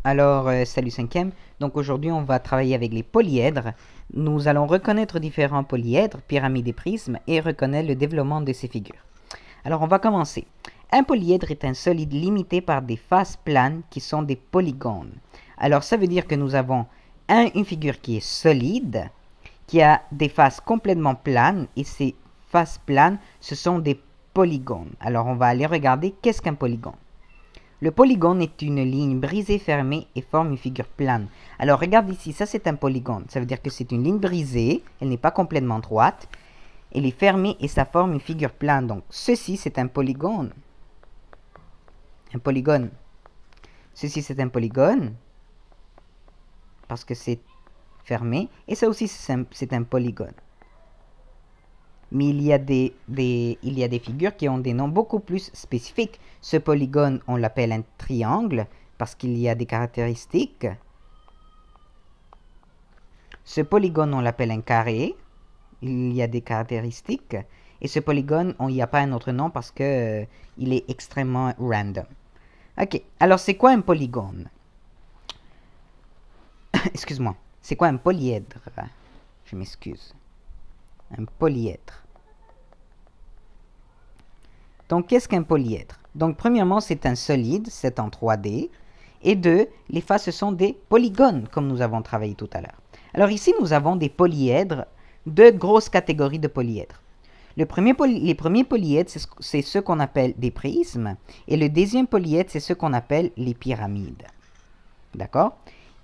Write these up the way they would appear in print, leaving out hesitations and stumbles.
Alors, salut cinquième. Donc aujourd'hui, on va travailler avec les polyèdres. Nous allons reconnaître différents polyèdres, pyramides et prismes, et reconnaître le développement de ces figures. Alors, on va commencer. Un polyèdre est un solide limité par des faces planes qui sont des polygones. Alors, ça veut dire que nous avons une figure qui est solide, qui a des faces complètement planes, et ces faces planes, ce sont des polygones. Alors, on va aller regarder qu'est-ce qu'un polygone. Le polygone est une ligne brisée fermée et forme une figure plane. Alors regarde ici, ça c'est un polygone. Ça veut dire que c'est une ligne brisée, elle n'est pas complètement droite. Elle est fermée et ça forme une figure plane. Donc ceci c'est un polygone. Un polygone. Ceci c'est un polygone. Parce que c'est fermé. Et ça aussi c'est un polygone. Mais il y a des figures qui ont des noms beaucoup plus spécifiques. Ce polygone, on l'appelle un triangle parce qu'il y a des caractéristiques. Ce polygone, on l'appelle un carré. Il y a des caractéristiques. Et ce polygone, il n'y a pas un autre nom parce que il est extrêmement random. Ok, alors c'est quoi un polygone? Excuse-moi, c'est quoi un polyèdre? Je m'excuse. Un polyèdre. Donc, qu'est-ce qu'un polyèdre? Donc, premièrement, c'est un solide, c'est en 3D. Et deux, les faces sont des polygones, comme nous avons travaillé tout à l'heure. Alors ici, nous avons des polyèdres, deux grosses catégories de polyèdres. Les premiers polyèdres, c'est ceux qu'on appelle des prismes. Et le deuxième polyèdre, c'est ceux qu'on appelle les pyramides. D'accord?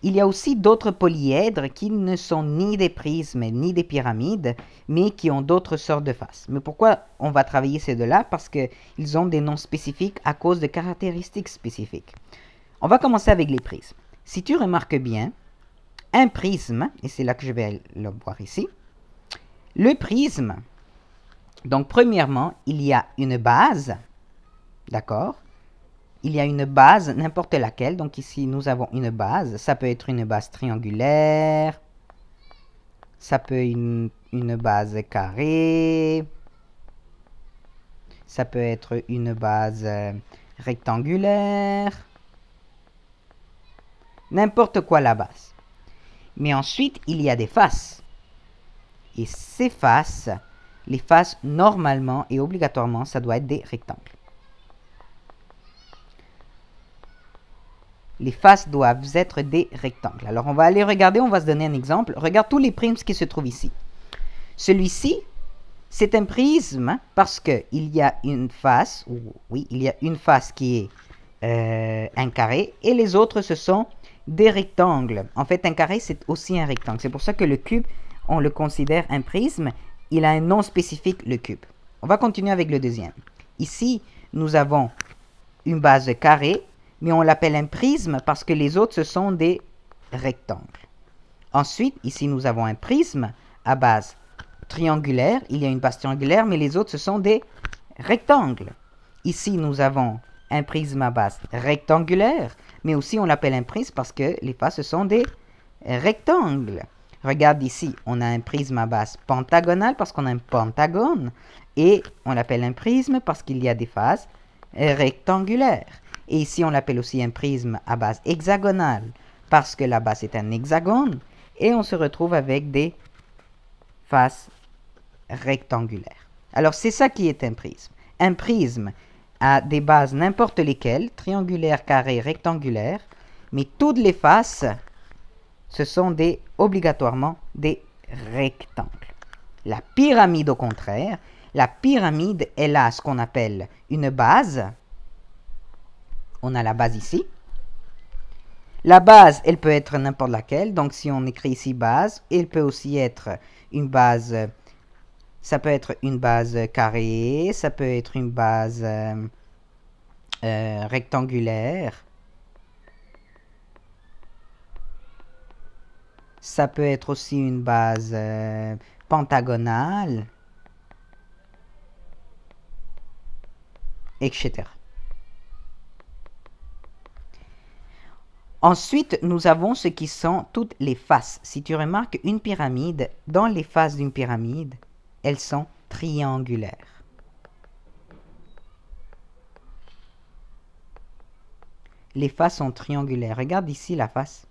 Il y a aussi d'autres polyèdres qui ne sont ni des prismes ni des pyramides, mais qui ont d'autres sortes de faces. Mais pourquoi on va travailler ces deux-là? Parce qu'ils ont des noms spécifiques à cause de caractéristiques spécifiques. On va commencer avec les prismes. Si tu remarques bien, un prisme, et c'est là que je vais le voir ici, le prisme, donc premièrement, il y a une base, d'accord? Il y a une base, n'importe laquelle. Donc ici, nous avons une base. Ça peut être une base triangulaire. Ça peut être une base carrée. Ça peut être une base rectangulaire. N'importe quoi la base. Mais ensuite, il y a des faces. Et ces faces, les faces, normalement et obligatoirement, ça doit être des rectangles. Les faces doivent être des rectangles. Alors, on va aller regarder, on va se donner un exemple. Regarde tous les prismes qui se trouvent ici. Celui-ci, c'est un prisme parce qu'il y a une face, oui, il y a une face qui est un carré, et les autres, ce sont des rectangles. En fait, un carré, c'est aussi un rectangle. C'est pour ça que le cube, on le considère un prisme. Il a un nom spécifique, le cube. On va continuer avec le deuxième. Ici, nous avons une base carrée, mais on l'appelle un prisme parce que les autres, ce sont des rectangles. Ensuite, ici, nous avons un prisme à base triangulaire. Il y a une base triangulaire, mais les autres, ce sont des rectangles. Ici, nous avons un prisme à base rectangulaire, mais aussi on l'appelle un prisme parce que les faces, ce sont des rectangles. Regarde ici, on a un prisme à base pentagonale parce qu'on a un pentagone, et on l'appelle un prisme parce qu'il y a des faces rectangulaires. Et ici, on l'appelle aussi un prisme à base hexagonale parce que la base est un hexagone. Et on se retrouve avec des faces rectangulaires. Alors, c'est ça qui est un prisme. Un prisme a des bases n'importe lesquelles, triangulaires, carrées, rectangulaires. Mais toutes les faces, ce sont obligatoirement des rectangles. La pyramide, au contraire, la pyramide, elle a ce qu'on appelle une base. On a la base ici. La base, elle peut être n'importe laquelle. Donc, si on écrit ici base, elle peut aussi être une base. Ça peut être une base carrée. Ça peut être une base rectangulaire. Ça peut être aussi une base pentagonale, etc. Ensuite, nous avons ce qui sont toutes les faces. Si tu remarques une pyramide, dans les faces d'une pyramide, elles sont triangulaires. les faces sont triangulaires. Regarde ici la face.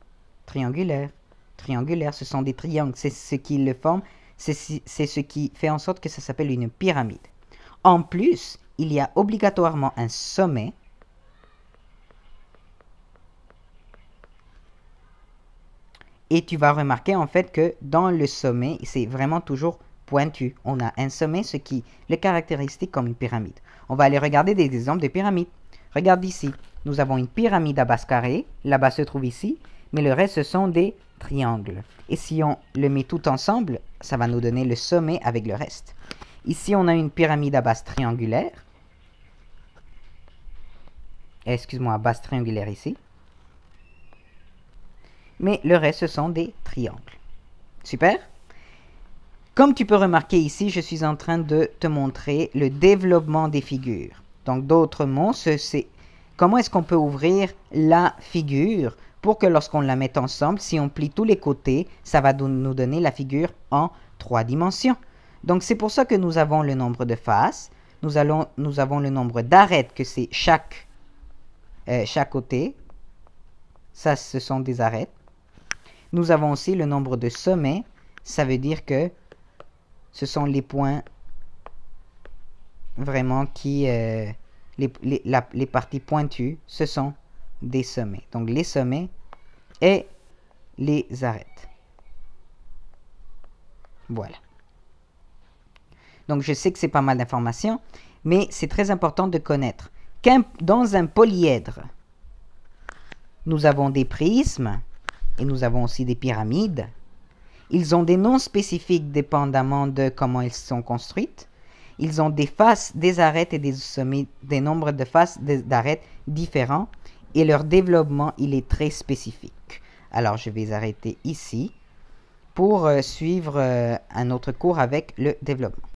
Triangulaire. Triangulaire, ce sont des triangles. C'est ce qui le forme. C'est ce qui fait en sorte que ça s'appelle une pyramide. En plus, il y a obligatoirement un sommet. Et tu vas remarquer en fait que dans le sommet, c'est vraiment toujours pointu. On a un sommet, ce qui le caractéristique comme une pyramide. On va aller regarder des exemples de pyramides. Regarde ici, nous avons une pyramide à base carrée. Là-bas se trouve ici. Mais le reste, ce sont des triangles. Et si on le met tout ensemble, ça va nous donner le sommet avec le reste. Ici, on a une pyramide à base triangulaire. Excuse-moi, à base triangulaire ici. Mais le reste, ce sont des triangles. Super. Comme tu peux remarquer ici, je suis en train de te montrer le développement des figures. Donc, d'autres mots, c'est comment est-ce qu'on peut ouvrir la figure pour que lorsqu'on la mette ensemble, si on plie tous les côtés, ça va nous donner la figure en 3 dimensions. Donc, c'est pour ça que nous avons le nombre de faces. Nous avons le nombre d'arêtes, que c'est chaque côté. Ça, ce sont des arêtes. Nous avons aussi le nombre de sommets. Ça veut dire que ce sont les points vraiment qui... les parties pointues, ce sont des sommets. Donc, les sommets et les arêtes. Voilà. Donc, je sais que c'est pas mal d'informations, mais c'est très important de connaître qu'un dans un polyèdre, nous avons des prismes et nous avons aussi des pyramides. Ils ont des noms spécifiques dépendamment de comment ils sont construites. Ils ont des faces, des arêtes et des sommets, des nombres de faces d'arêtes différents. Et leur développement, il est très spécifique. Alors, je vais arrêter ici pour suivre un autre cours avec le développement.